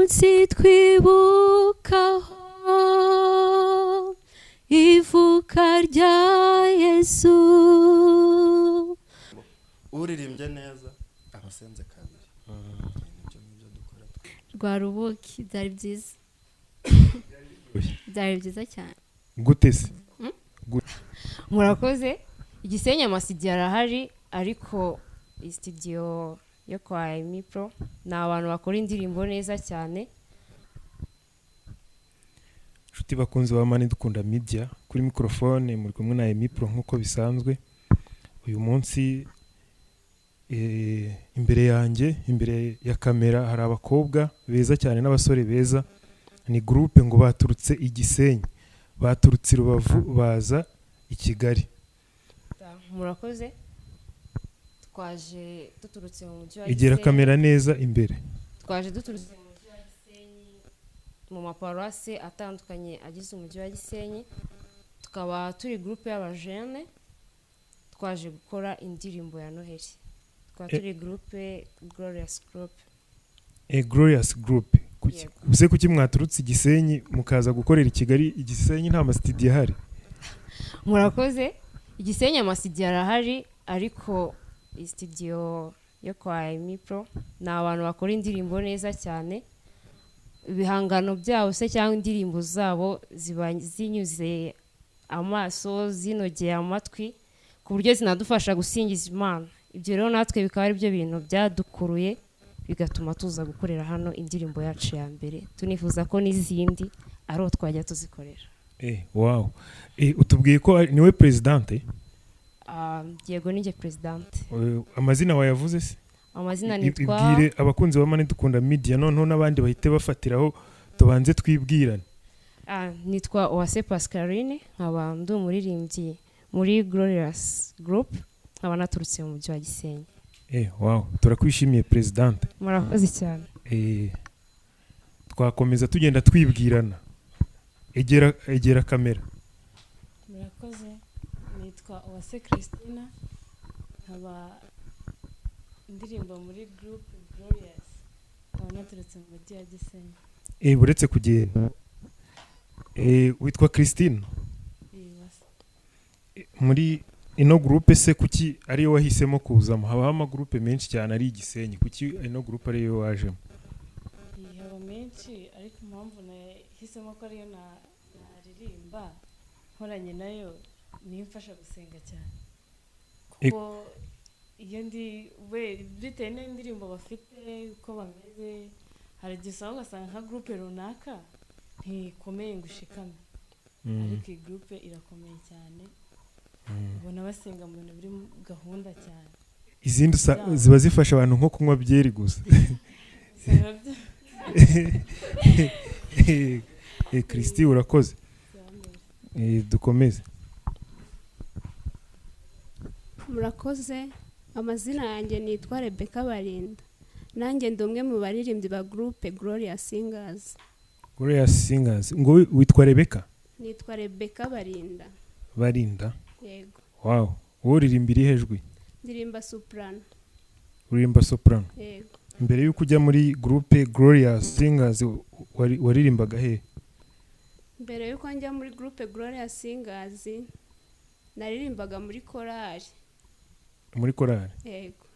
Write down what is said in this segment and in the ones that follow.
umunsi twibukaho ivuka rya Yesu. uririmbye neza abasenze kabiri. Nibyo dukora. Rwa rubuki byari byiza. Byari byiza cyane. Gute se? Murakoze. Igisenyi amasidi arahari ariko studio yo kwa Emmy Pro ni abantu bakora indirimbo neza cyane. Nshuti bakunze wa Mani Dukunda Media, kuri microphone muri kumwe na Emmy Pro nkuko bisanzwe. Uyu munsi imbere yanjye, imbere ya kamera hari abakobwa beza cyane n'abasore beza. Ni groupe ngo baturutse igisenyi, baturutse Rubavu baza i Kigali. Murakoze. Twaje duturutse mu mujyi wa Igera kamera neza imbere. Twaje duturutse mu mujyi wa Gisenyi mu maparuwase atandukanye agize umujyi wa Gisenyi. Tukaba turi groupe y'abajene twaje gukora indirimbo ya Noheli. Tukaba turi groupe Glorious Group. Glorious Group. Use kuki mwaturutse igisenyi mukaza gukorera i Kigali? Igisenyi nta masidi ahari. Murakoze. Igisenyi amasidi arahari ariko studio yo kwa Emmy Pro ni abantu bakora indirimbo neza cyane. Ibihangano byabo se cyangwa indirimbo zabo ziba zinyuze amaso, zinogeye amatwi ku buryo zinadufasha gusingiza Imana. Ibyo rero natwe bikaba ari byo bintu byadukuruye bigatuma tuza gukorera hano indirimbo yacu ya mbere. Tunifuza ko n'izindi ari twajya tuzikorera. Wow. Utubwiye ko niwe presidente? Yego ninjye presidente. Amazina wayavuze se? Amazina nitwa Ibwire abakunzi ba Mani Dukunda Media noneho n'abandi bahite bafatiraho tubanze twibwirane. Nitwa Uwase Pascaline, nkaba ndi umuririmbyi muri Glorious Group, nkaba naturutse mu mujyi wa Gisenyi. Wow, turakwishimiye presidente. Murakoze cyane. Twakomeza tugenda twibwirana. Egera kamera. Murakoze. Nitwa Uwase Christina, nkaba indirimbo muri group Glorious, nkaba naturutse mu mujyi wa Gisenyi. Buretse kugenda. Witwa Christine? Muri ino groupe se kuki ariyo wahisemo kuzamo? Haba ama groupe menshi cyane ari igisenyi, kuki ino groupe ariyo wajemo? Haba menshi ariko impamvu nahisemo ko ariyo naririmba nkoranye nayo nimfasha gusenga cyane. Kuko iyo ndi bitewe n'indirimbo bafite uko bameze, hari igihe usanga ugasanga nka groupe runaka ntikomeye ngo ushikame, ariko iyi groupe irakomeye cyane. Ubona basenga mu bintu biri gahunda cyane. Izindi ziba zifasha abantu nko kunywa byeri gusa. Christi urakoze. Dukomeze. Murakoze. Amazina yanjye nitwa Rebecca Barinda. Nanjye ndi umwe mu baririmbyi ba groupe Glorious Singers. Glorious Singers. Ngo witwa Rebecca? Nitwa Rebecca Barinda. Barinda? Yego. Wow. Wowe uririmbira ihejwe? Ndirimba soprano. Uririmba soprano? Yego. Mbere yuko ujya muri groupe Glorious Singers waririmbaga he? Mbere yuko njya muri groupe Glorious Singers naririmbaga muri korali. Muri korali? Yego.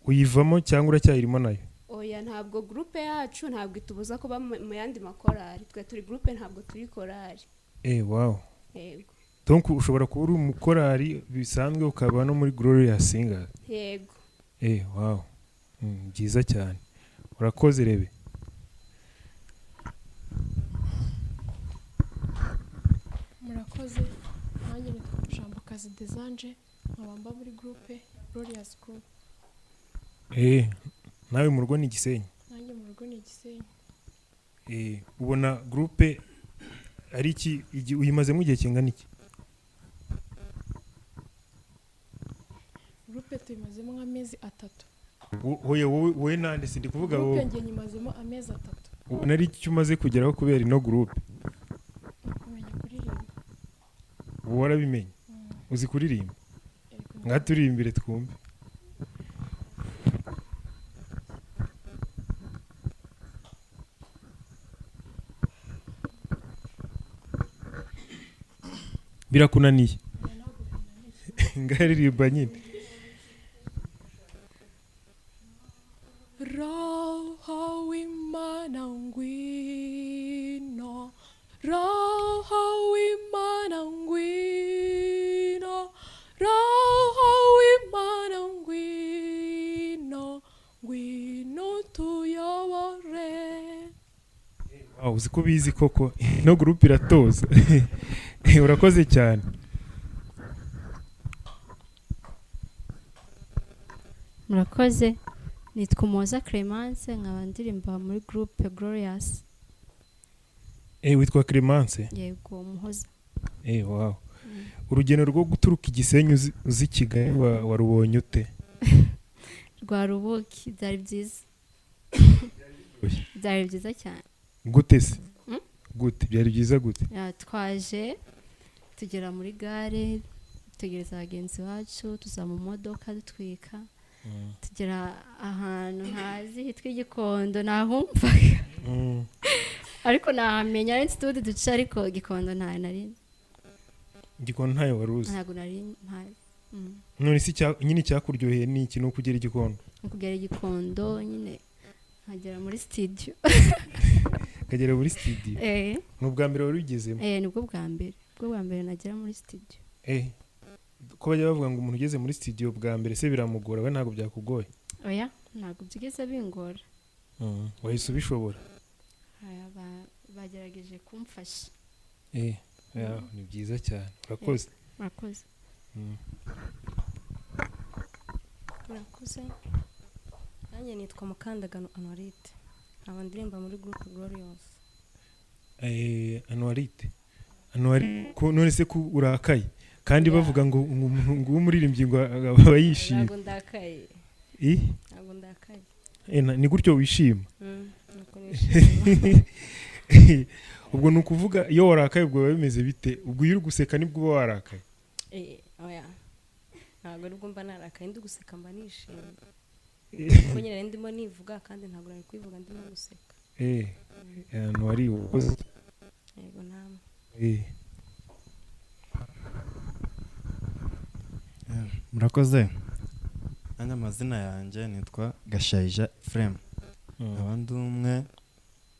Uyivamo cyangwa uracyayirimo nayo? Oya, ntabwo groupe yacu ntabwo itubuza kuba mu yandi makorali. Twe turi groupe ntabwo turi korali. Wow. Yego. Donc ushobora kuba uri umukorali bisanzwe ukaba no muri Glorious Singers? Yego. Wow. Byiza cyane. Urakoze Rebe. Murakoze. Nanjye nitwa Jambokazi Desanje, nkaba muri groupe Glorious Group. Nawe mu rugo ni Gisenyi? Nanjye mu rugo ni Gisenyi. Ubona groupe ari iki uyimazemo igihe kingana iki? Groupe tuyimazemo nk'amezi 3. Wowe nande sindi kuvuga wowe. Groupe ngiye nyimazemo amezi 3. Ubona ari iki umaze kugeraho kubera ino groupe? Kumenya kuririmba. Warabimenye? Uzi kuririmba? Ngaturirimbire twumve. birakunaniye ngaririmba nyine Roho w'Imana ngwino, Roho w'Imana ngwino, Roho w'Imana ngwino, ngwino tuyobore. wow, uzi ko bizi koko no groupe iratoza urakoze cyane. murakoze nitwa Umuhoza Clemence nkaba ndirimba muri groupe Glorious. Witwa Clemence? Yego Umuhoza. Wow. Urugendo rwo guturuka Igisenyi uzi Kigali warubonye ute? Rwarubuki byari byiza. Byari byiza cyane. Gute se? Gute byari byiza gute? Twaje tugera muri gare tugereza abagenzi bacu tuza mu modoka dutwika tugera ahantu hazi hitwa Igikondo nahumvaga ariko nahamenya ari studio duca ariko Igikondo nta nari Igikondo ntayo waruzi? ntago nari mpazi. None si nyine cyakuryoheye ni iki no kugera Igikondo? Kugera Igikondo nyine nkagera muri studio. Kagera muri studio? N'ubwa mbere wari ugezemo? Nibwo bwa mbere. Bwo bwa mbere nagera muri studio. Ko bajya bavuga ngo umuntu ugeze muri studio bwa mbere se biramugora, we ntago byakugoye? Oya, ntago byigeze bingora. Wahise ubishobora? Bagerageje kumfasha. Ni byiza cyane. Urakoze. Urakoze. Urakoze. Nanjye nitwa Mukandagano Anuarite. Nkaba ndirimba muri groupe Glorious. Anuarite. Ko none se ko urakaye kandi bavuga ngo umuntu umuririmbyi ngo aba yishimye. Ntabwo ndakaye. Ntabwo ndakaye. Ni gutyo wishima? Nuko nishimye. Ubwo nukuvuga iyo warakaye ubwo bimeze bite? Ubwo uri guseka nibwo uba warakaye? Oya. Ntabwo nubwo mba narakaye ndi guseka mba nishimye. Ko nyine ndimo nivuga kandi ntabwo nari kwivuga ndimo guseka. Wari ukoze? Yego namwe. Murakoze. Anya amazina yanjye nitwa Gashayija Frame. Abandi umwe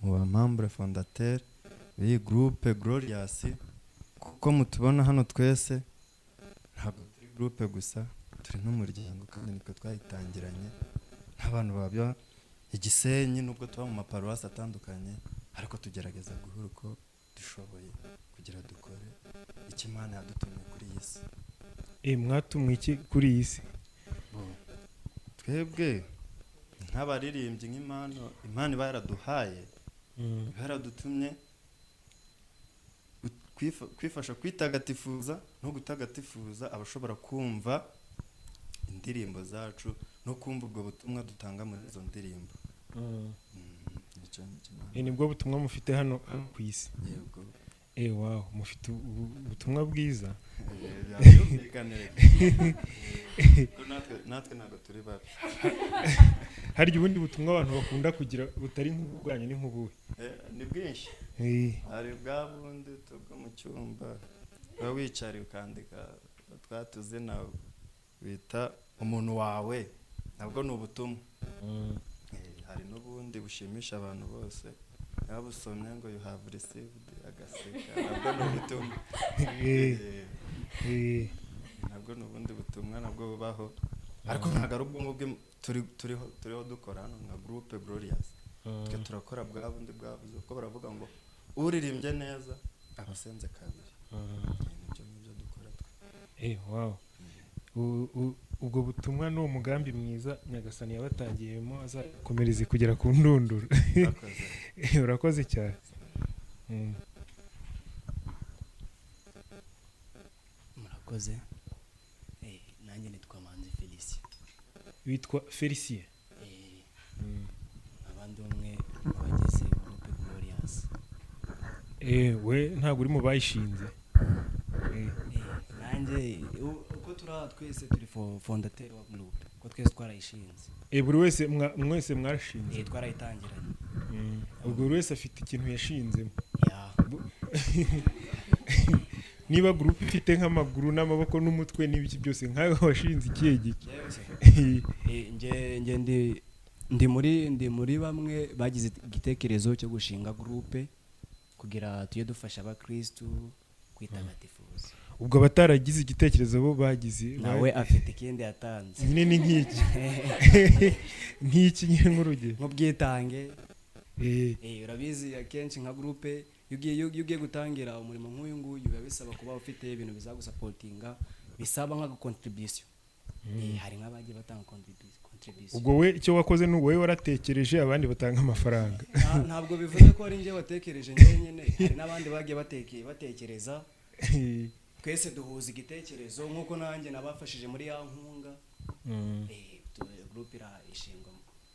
mu bamambre fondateur b'iyi groupe Glorious. Kuko mutubona hano twese ntabwo turi groupe gusa, turi n'umuryango kandi niko twayitangiranye. Nk'abantu babyo Igisenyi nubwo tuba mu maparuwasi atandukanye ariko tugerageza guhura uko dushoboye kugira dukore icyo Imana yadutumye kuri iyi si. Mwatumwe iki kuri iyi si? Twebwe nk'abaririmbyi Imana iba yaraduhaye, yaradutumye kwifasha kwitagatifuza no gutagatifuza abashobora kumva indirimbo zacu no kumva ubwo butumwa dutanga muri izo ndirimbo. Nibwo butumwa mufite hano ku isi? Yego. Wow, mufite ubutumwa bwiza. Natwe ntabwo turi babi. Hari ubundi butumwa abantu bakunda kugira butari nk'ubwanyu ni nk'ubuhe? Ni bwinshi. Hari bwa bundi tubwo mu cyumba uba wicariye ukandika twatuzina bita umuntu wawe, nabwo ni ubutumwa. Hari n'ubundi bushimisha abantu bose, yabusomye ngo you have received agaseka, nabwo ni ubutumwa. Nabwo ni ubundi butumwa nabwo bubaho, ariko ntabwo ari ubwo ngubwo turiho dukora hano nka groupe Glorious. Twe turakora bwa bundi bwavuze ko baravuga ngo uririmbye neza abasenze kabiri. Nibyo dukora twe. Wow. Ubwo butumwa ni umugambi mwiza Nyagasani yabatangiyemo azakomereza kugera ku ndunduro. Urakoze cyane. Murakoze. Nanjye nitwa Manzi Felicien. Witwa Felicien? Abandi umwe bagize groupe Glorious. We ntabwo uri mu bayishinze? Nanjye uko twese turi fondateur wa groupe, ko twese twarayishinze. Buri wese mwese mwarashinze? Twarayitangiranye. Ubwo buri wese afite ikintu yashinzemo? niba groupe ifite nk'amaguru n'amaboko n'umutwe n'ibiki byose nkawe washinze ikihe giki? nge ndi muri bamwe bagize igitekerezo cyo gushinga groupe kugira tujye dufasha abakristu kwitagatifuza. Ubwo bataragize igitekerezo bo bagize nawe afite ikindi yatanze nyine ni nk'iki nk'iki nyine nk'urugero nk'ubwitange. Urabizi akenshi nka groupe iyo ugiye gutangira umurimo nk'uyu nguyu biba bisaba kuba ufite ibintu bizagusapotinga, bisaba nka contribution. Hari nk'abagiye batanga contribution. Ubwo we icyo wakoze ni wowe waratekereje abandi batanga amafaranga. Ntabwo bivuze ko ari njye watekereje nyine, hari n'abandi bagiye batekereza. Twese duhuza igitekerezo nk'uko nanjye nabafashije muri ya nkunga. Groupe irashingwa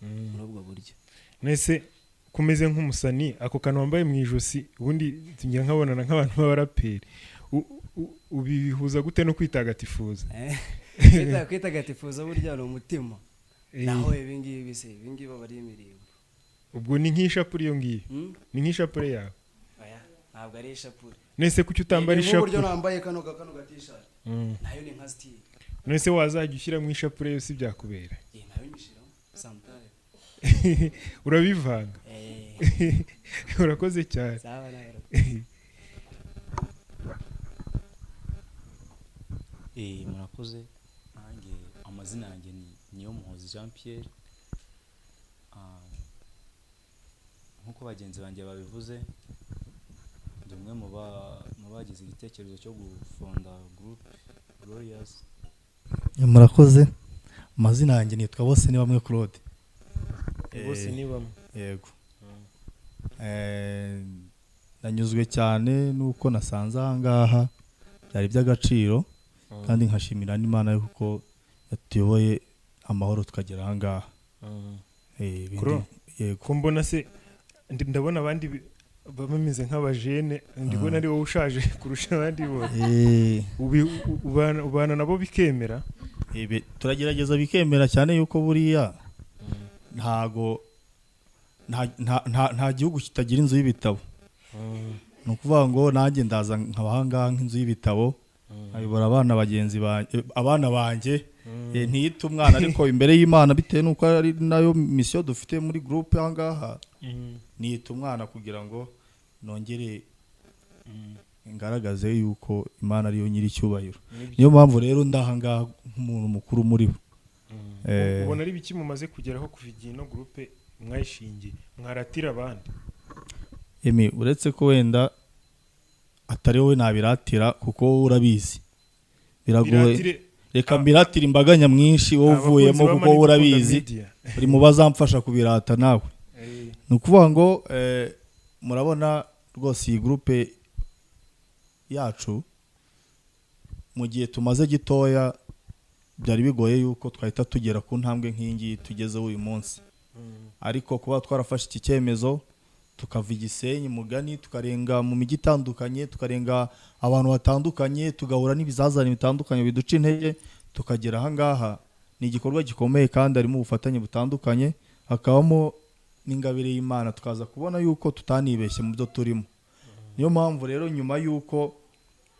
muri ubwo buryo. Nese kumeze nk'umusani ako kantu wambaye mu ijosi ubundi tungira nkabonana nk'abantu b'abaraperi ubihuza gute no kwitagatifuza? Kwitagatifuza burya ni umutima. Naho ibingibi bari imirimbo. Ubwo ni nk'ishapure iyo ngiyo? Ni nk'ishapure yawe? Oya, ntabwo ari ishapure. Nese kuki utambara ishapure? Uburyo nambaye kano gatishati. Nayo ni nka style. Nese wazajya ushyira mu ishapure yose byakubera? Nayo nyishiraho sometime. Urabivanga? Urakoze cyane. Sawa nayo. Murakoze. Nanjye amazina yanjye niyo Muhozi Jean Pierre. Nkuko bagenzi banjye babivuze, ndi umwe mu bagize igitekerezo cyo gufonda groupe Glorious. Murakoze. Amazina yanjye nitwa Bose ni bamwe Claude. Bose ni bamwe. Yego. Nanyuzwe cyane nuko nasanze ahangaha byari by'agaciro kandi nkashimira n'Imana yuko yatuyoboye amahoro tukagera ahangaha. Ko mbona se ndabona abandi bameze nk'abajene, ndibona ari wowe ushaje kurusha abandi bose. Ubana nabo bikemera? Turagerageza bikemera cyane yuko buriya nta gihugu kitagira inzu y'ibitabo. Ni ukuvuga ngo nanjye ndaza nk'abahanga nk'inzu y'ibitabo ayobora abana banjye ntiyita umwana ariko imbere y'Imana bitewe nuko ari nayo mission dufite muri groupe ahangaha niyita umwana kugira ngo nongere ngaragaze yuko Imana ariyo nyiri cyubahiro. Niyo mpamvu rero ndahangaha nk'umuntu mukuru muri bo. Ubona ari biki mumaze kugeraho kuva igihe no groupe mwayishingiye mwaratira abandi? Emmy, uretse ko wenda atari wowe nabiratira kuko urabizi biragoye. Reka mbiratira imbaga nyamwinshi wowe uvuyemo kuko urabizi uri mu bazamfasha kubirata nawe. Ni ukuvuga ngo murabona rwose iyi groupe yacu mu gihe tumaze gitoya byari bigoye yuko twahita tugera ku ntambwe nk'ingi tugezeho uyu munsi. Ariko kuba twarafashe iki cyemezo tukava Gisenyi mugani tukarenga mu mijyi itandukanye, tukarenga abantu batandukanye, tugahura n'ibizazane bitandukanye biduca intege tukagera ahangaha, ni igikorwa gikomeye kandi harimo ubufatanye butandukanye, hakabamo n'ingabire y'Imana tukaza kubona yuko tutanibeshye mu byo turimo. Niyo mpamvu rero nyuma yuko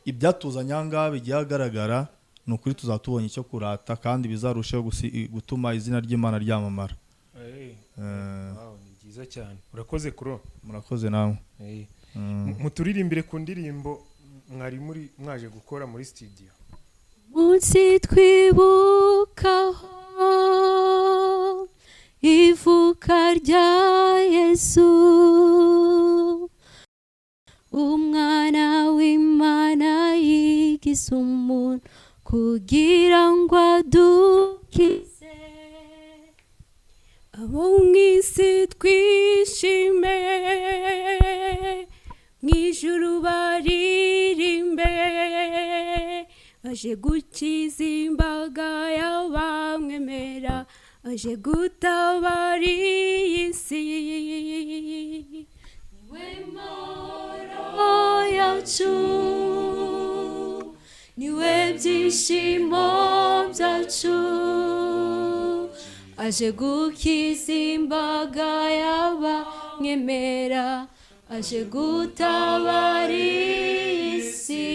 ibyatuzanye ahangaha bigiye ahagaragara ni ukuri tuzatubonye icyo kurata kandi bizarushaho gutuma izina ry'Imana ryamamara. Ni byiza cyane. Urakoze Kuro. Murakoze nawe. Muturirimbire ku ndirimbo mwari mwaje gukora muri studio. Munsi twibukaho ivuka rya Yesu, umwana w'Imana yigize umuntu kugira ngo adukize. Abo mw'isi twishime, mw'ijuru baririmbe, aje gukiza imbaga y'abamwemera, aje gutabara iyi si. Niwe mahoro yacu, niwe byishimo byacu, aje gukiza imbaga y'abamwemera, aje gutabara isi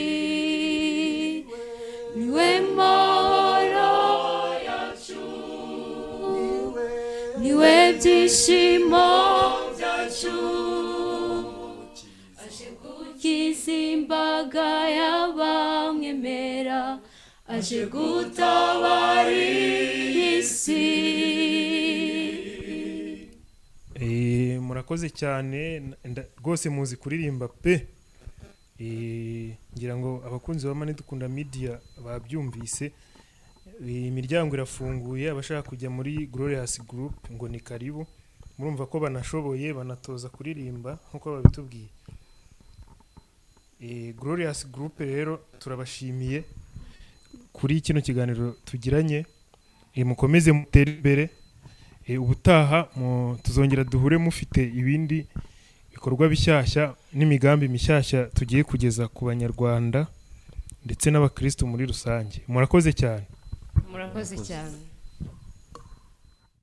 niwe mahoro yacu niwe byishimo byacu aje gukiza imbaga y'abamwemera aje gutabara isi. Murakoze cyane rwose muzi kuririmba pe. Ngira ngo abakunzi ba Mani Dukunda Media babyumvise. Imiryango irafunguye, abashaka kujya muri Glorious Group ngo ni karibu. Murumva ko banashoboye banatoza kuririmba nkuko babitubwiye. Glorious Group rero turabashimiye kuri kino kiganiro tugiranye. Mukomeze mutere imbere. Ubutaha tuzongera duhure mufite ibindi bikorwa bishyashya n'imigambi mishyashya tugiye kugeza ku banyarwanda ndetse n'abakristo muri rusange. Murakoze cyane. Murakoze cyane.